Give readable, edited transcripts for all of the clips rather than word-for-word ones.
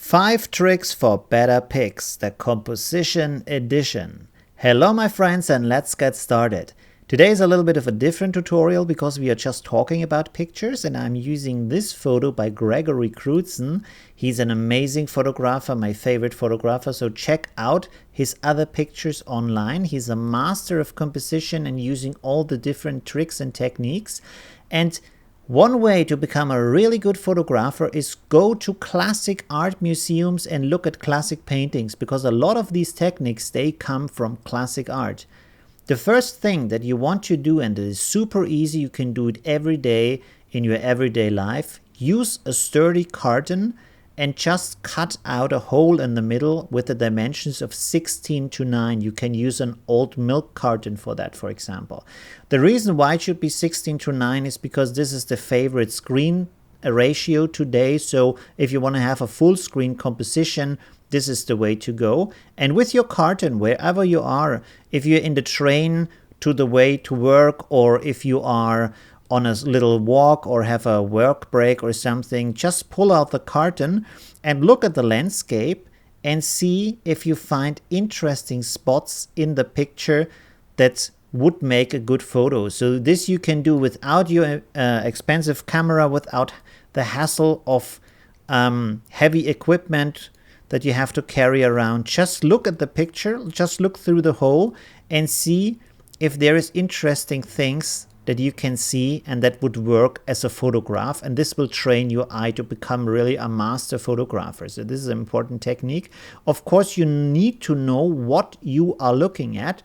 5 tricks for better pics, the composition edition. Hello my friends, and let's get started. Today is a little bit of a different tutorial because we are just talking about pictures, and I'm using this photo by Gregory Crutzen. He's an amazing photographer, my favorite photographer, so check out his other pictures online. He's a master of composition and using all the different tricks and techniques. And one way to become a really good photographer is go to classic art museums and look at classic paintings, because a lot of these techniques, they come from classic art. The first thing that you want to do, and it is super easy, you can do it every day in your everyday life, use a sturdy carton and just cut out a hole in the middle with the dimensions of 16:9. You can use an old milk carton for that, for example. The reason why it should be 16:9 is because this is the favorite screen ratio today. So if you want to have a full screen composition, this is the way to go. And with your carton, wherever you are, if you're in the train to the way to work, or if you are on a little walk or have a work break or something, just pull out the carton and look at the landscape and see if you find interesting spots in the picture that would make a good photo. So this you can do without your expensive camera, without the hassle of heavy equipment that you have to carry around. Just look at the picture, just look through the hole and see if there is interesting things that you can see and that would work as a photograph, and this will train your eye to become really a master photographer. So this is an important technique. Of course, you need to know what you are looking at,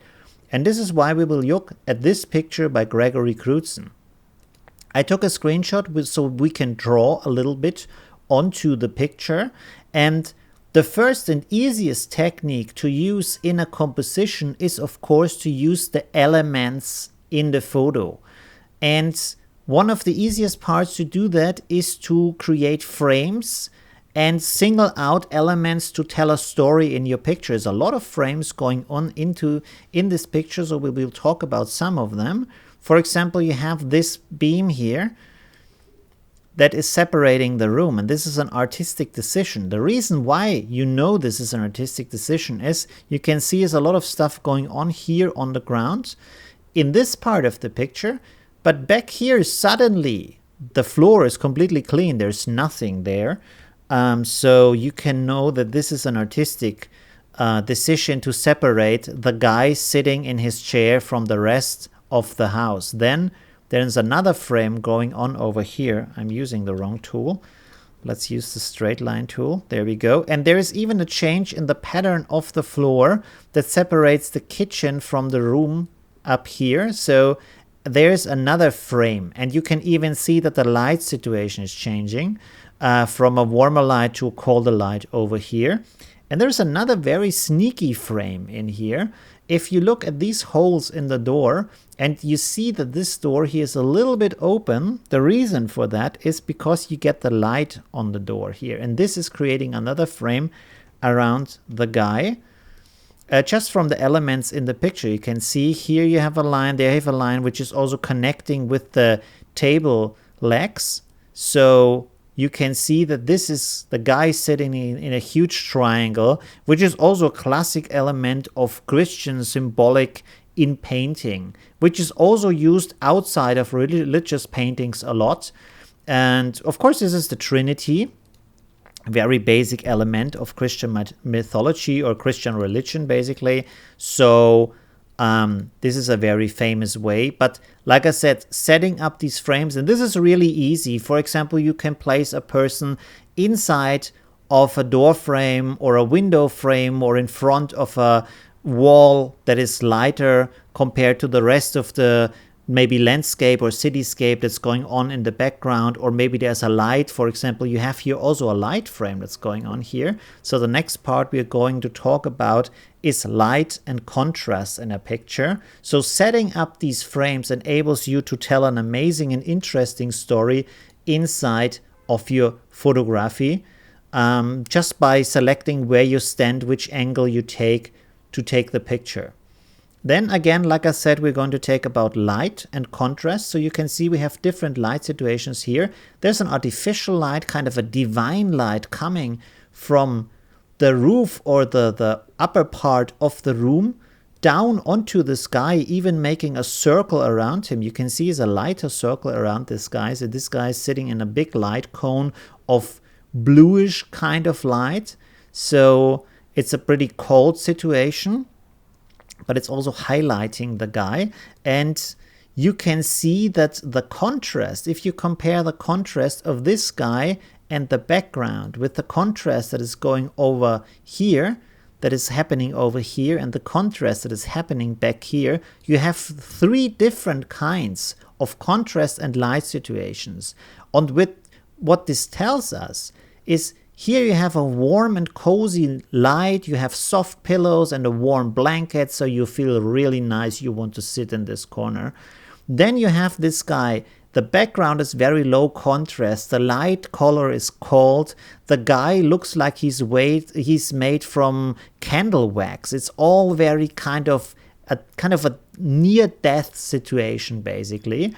and this is why we will look at this picture by Gregory Crutzen. I took a screenshot so we can draw a little bit onto the picture, and the first and easiest technique to use in a composition is, of course, to use the elements in the photo. And one of the easiest parts to do that is to create frames and single out elements to tell a story in your picture. There's a lot of frames going on in this picture, so we will talk about some of them. For example, you have this beam here that is separating the room, and this is an artistic decision. The reason why you know this is an artistic decision is you can see there's a lot of stuff going on here on the ground in this part of the picture, but back here suddenly the floor is completely clean, there's nothing there. So you can know that this is an artistic decision to separate the guy sitting in his chair from the rest of the house. Then there's another frame going on over here. I'm using the wrong tool. Let's use the straight line tool. There we go. And there is even a change in the pattern of the floor that separates the kitchen from the room up here. So there's another frame, and you can even see that the light situation is changing from a warmer light to a colder light over here. And there's another very sneaky frame in here. If you look at these holes in the door and you see that this door here is a little bit open, the reason for that is because you get the light on the door here. And this is creating another frame around the guy. Just from the elements in the picture, you can see here you have a line, there you have a line, which is also connecting with the table legs. So you can see that this is the guy sitting in a huge triangle, which is also a classic element of Christian symbolic in painting, which is also used outside of religious paintings a lot. And of course, this is the Trinity, very basic element of Christian mythology or Christian religion, basically. So this is a very famous way. But like I said, setting up these frames, and this is really easy. For example, you can place a person inside of a door frame or a window frame or in front of a wall that is lighter compared to the rest of the maybe landscape or cityscape that's going on in the background, or maybe there's a light. For example, you have here also a light frame that's going on here. So the next part we're going to talk about is light and contrast in a picture. So setting up these frames enables you to tell an amazing and interesting story inside of your photography, just by selecting where you stand, which angle you take to take the picture. Then again, like I said, we're going to take about light and contrast. So you can see we have different light situations here. There's an artificial light, kind of a divine light coming from the roof or the upper part of the room down onto the sky, even making a circle around him. You can see there's a lighter circle around this guy. So this guy is sitting in a big light cone of bluish kind of light. So it's a pretty cold situation, but it's also highlighting the guy. And you can see that the contrast, if you compare the contrast of this guy and the background with the contrast that is going over here, that is happening over here, and the contrast that is happening back here, you have three different kinds of contrast and light situations. And with what this tells us is, here you have a warm and cozy light, you have soft pillows and a warm blanket, so you feel really nice, you want to sit in this corner. Then you have this guy. The background is very low contrast. The light color is cold. The guy looks like he's made from candle wax. It's all very kind of a near-death situation, basically.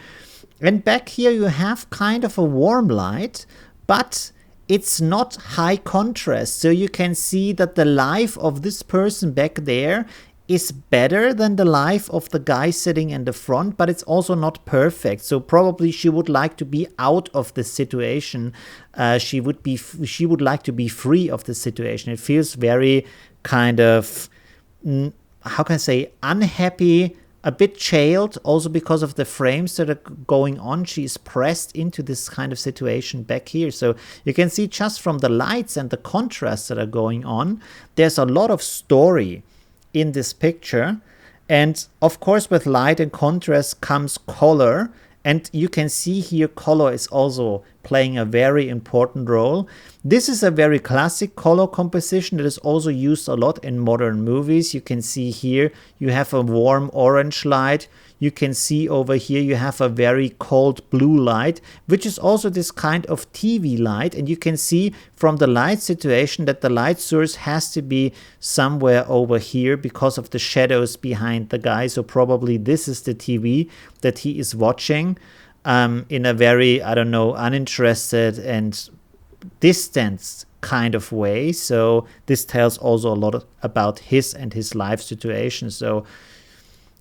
And back here you have kind of a warm light, but it's not high contrast. So you can see that the life of this person back there is better than the life of the guy sitting in the front, but it's also not perfect. So probably she would like to be out of the situation. She would like to be free of the situation. It feels very kind of, how can I say, unhappy, a bit chilled, also because of the frames that are going on. She's pressed into this kind of situation back here. So you can see just from the lights and the contrasts that are going on, there's a lot of story in this picture. And of course, with light and contrast comes color. And you can see here color is also playing a very important role. This is a very classic color composition that is also used a lot in modern movies. You can see here you have a warm orange light. You can see over here you have a very cold blue light, which is also this kind of TV light. And you can see from the light situation that the light source has to be somewhere over here because of the shadows behind the guy. So probably this is the TV that he is watching in a very, I don't know, uninterested and distanced kind of way. So this tells also a lot about his and his life situation. So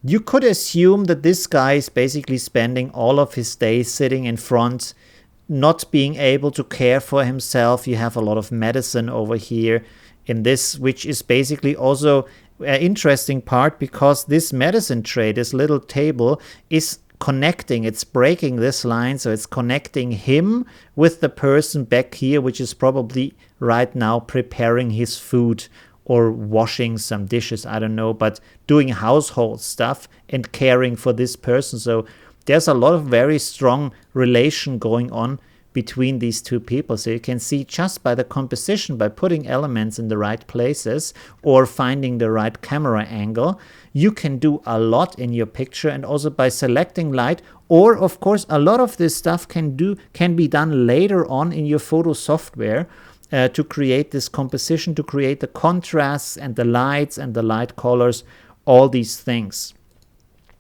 you could assume that this guy is basically spending all of his days sitting in front, not being able to care for himself. You have a lot of medicine over here in this, which is basically also an interesting part, because this medicine tray, this little table, is connecting, it's breaking this line, so it's connecting him with the person back here, which is probably right now preparing his food or washing some dishes, I don't know, but doing household stuff and caring for this person. So there's a lot of very strong relation going on between these two people. So you can see just by the composition, by putting elements in the right places or finding the right camera angle, you can do a lot in your picture. And also by selecting light, or of course a lot of this stuff can be done later on in your photo software to create this composition, to create the contrasts and the lights and the light colors, all these things.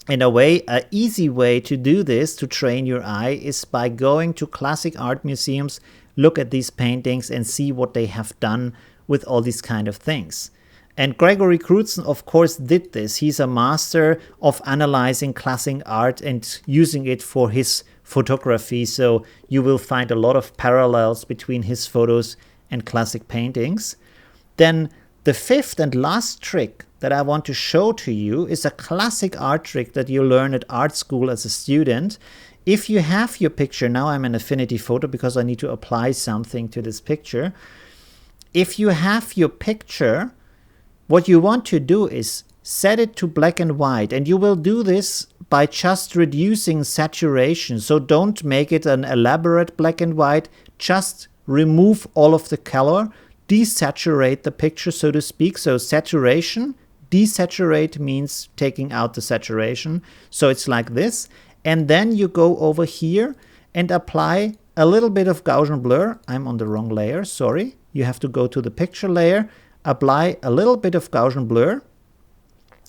In a way, an easy way to do this, to train your eye, is by going to classic art museums, look at these paintings and see what they have done with all these kind of things. And Gregory Crutzen, of course, did this. He's a master of analyzing classic art and using it for his photography. So you will find a lot of parallels between his photos and classic paintings. Then the fifth and last trick that I want to show to you is a classic art trick that you learn at art school as a student. If you have your picture, now I'm in Affinity Photo because I need to apply something to this picture. If you have your picture, what you want to do is set it to black and white, and you will do this by just reducing saturation. So don't make it an elaborate black and white, just remove all of the color, desaturate the picture, so to speak. So saturation, desaturate means taking out the saturation. So it's like this. And then you go over here and apply a little bit of Gaussian blur. I'm on the wrong layer, sorry. You have to go to the picture layer, apply a little bit of Gaussian blur.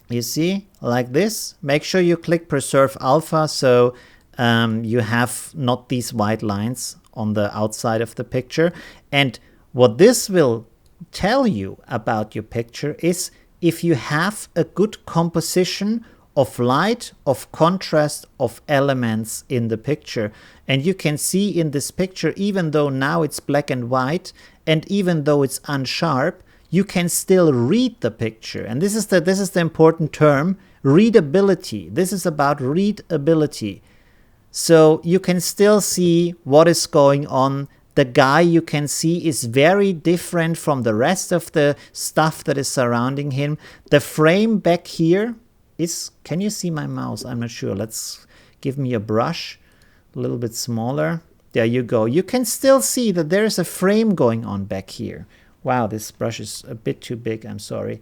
You see, like this. Make sure you click preserve alpha so you have not these white lines on the outside of the picture. And what this will tell you about your picture is if you have a good composition of light, of contrast, of elements in the picture. And you can see in this picture, even though now it's black and white, and even though it's unsharp, you can still read the picture. And this is the important term, readability. This is about readability. So you can still see what is going on. The guy you can see is very different from the rest of the stuff that is surrounding him. The frame back here is, can you see my mouse? I'm not sure. Let's give me a brush, a little bit smaller. There you go. You can still see that there is a frame going on back here. Wow, this brush is a bit too big, I'm sorry.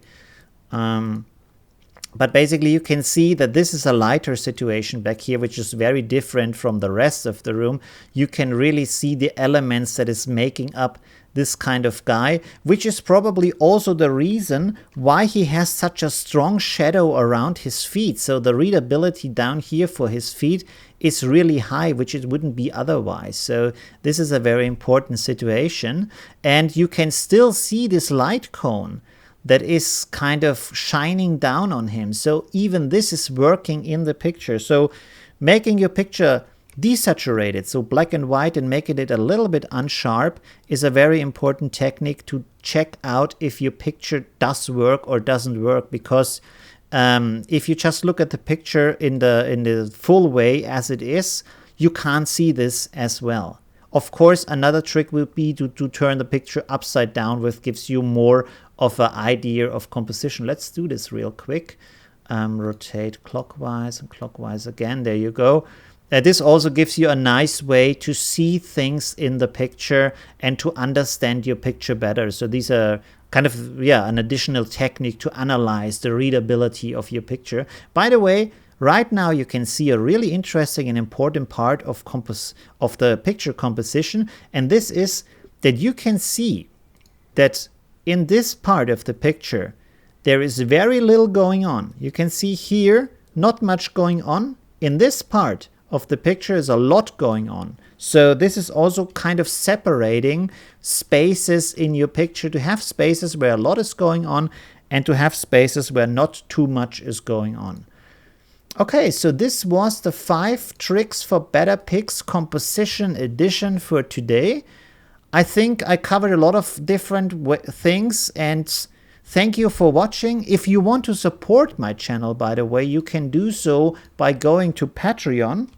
But basically you can see that this is a lighter situation back here, which is very different from the rest of the room. You can really see the elements that is making up this kind of guy, which is probably also the reason why he has such a strong shadow around his feet. So the readability down here for his feet is really high, which it wouldn't be otherwise. So this is a very important situation. And you can still see this light cone that is kind of shining down on him. So even this is working in the picture. So making your picture desaturated, so black and white, and making it a little bit unsharp is a very important technique to check out if your picture does work or doesn't work. Because if you just look at the picture in the full way as it is, you can't see this as well. Of course, another trick would be to turn the picture upside down, which gives you more of an idea of composition. Let's do this real quick. Rotate clockwise and clockwise again. There you go. This also gives you a nice way to see things in the picture and to understand your picture better. So these are kind of, an additional technique to analyze the readability of your picture. By the way, right now you can see a really interesting and important part of the picture composition. And this is that you can see that in this part of the picture, there is very little going on. You can see here, not much going on. In this part of the picture is a lot going on. So this is also kind of separating spaces in your picture, to have spaces where a lot is going on and to have spaces where not too much is going on. Okay, so this was the 5 tricks for better pics composition edition for today. I think I covered a lot of different things, and thank you for watching. If you want to support my channel, by the way, you can do so by going to Patreon.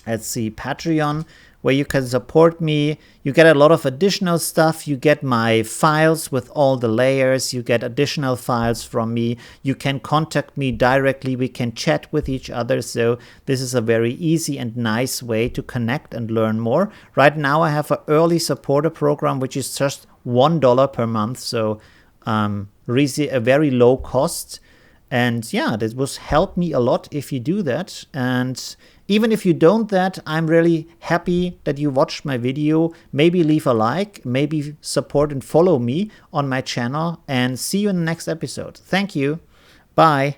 Let's see, Patreon, where you can support me. You get a lot of additional stuff. You get my files with all the layers. You get additional files from me. You can contact me directly. We can chat with each other. So this is a very easy and nice way to connect and learn more. Right now I have an early supporter program, which is just $1 per month. So really a very low cost. And yeah, this will help me a lot if you do that. And even if you don't that, I'm really happy that you watched my video. Maybe leave a like, maybe support and follow me on my channel, and see you in the next episode. Thank you. Bye.